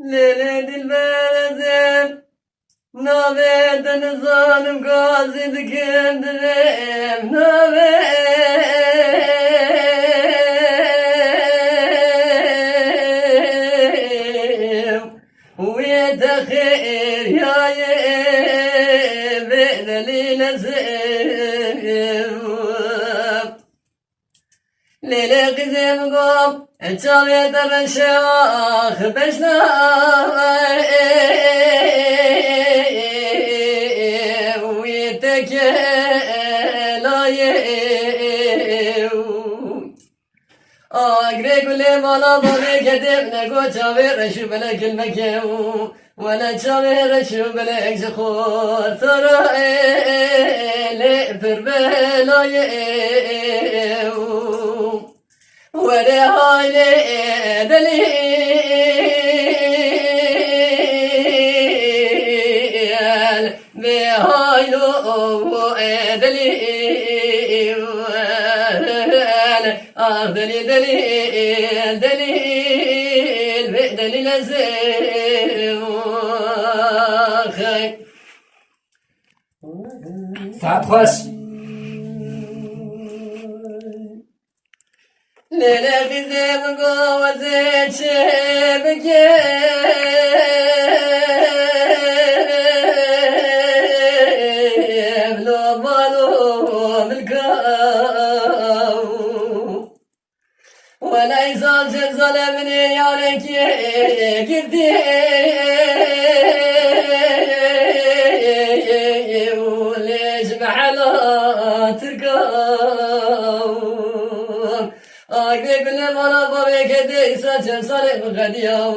Lele dilberezem Navedeniz hanım gazidi kendirem Navedem Uyedekir ya ye Bedelilezem Lele kızım gom Çavye de ben şah beşler Agre gule mala babe kedim ne go çavye şu bele gülmek yev Vela çavye şu bele egzekor Tara ele per bela yev Vere hayli delil Ve haylu delil Ah delil delil delil Ve delil ezevah Saat hoş. Lele bizim goze çebke Evlo malu milkav Ve leysal cezalemini yareki girdi Lejmehala tırkav Agre gülüm ana babe kedi saçım salim gadiyav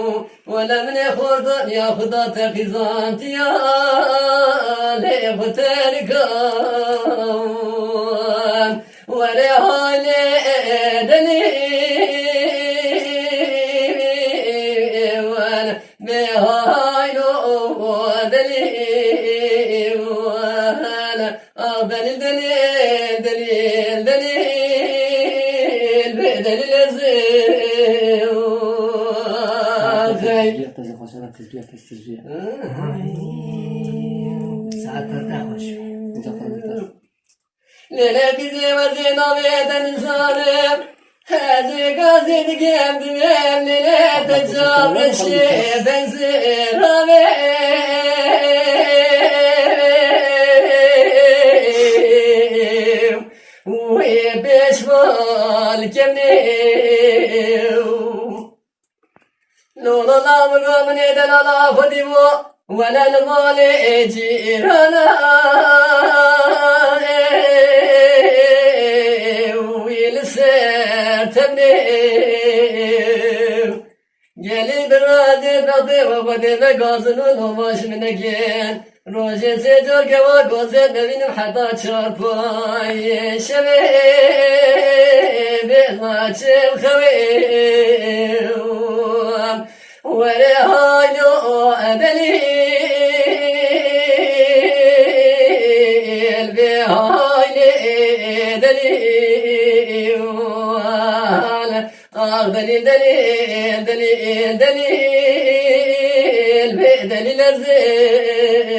Vela mine khurdan ya khuda tekizan tiya Le buterikan Vele hale delil Ve haylo delil Ah delil delil delil delil Delil ezevah Tezgah hoşuna tezgah tezgah. Saatlerde hoş. Lele bize vazin aveden insanım Hezi gazini gemdim Lele tecam eşi benzir avem Ve beşmal kemnev Lola lamgam neden ala fadivo Velel mali cirana Vil sertemnev Geli bir adet adı ve vadime gazının omaş minegen Roje se jorge va goze bevinim hatta çarpay Şeve bir maçım khavim Vere haylo delil Ve hayli delil Ah delil delil delil delil Ve delil ezevah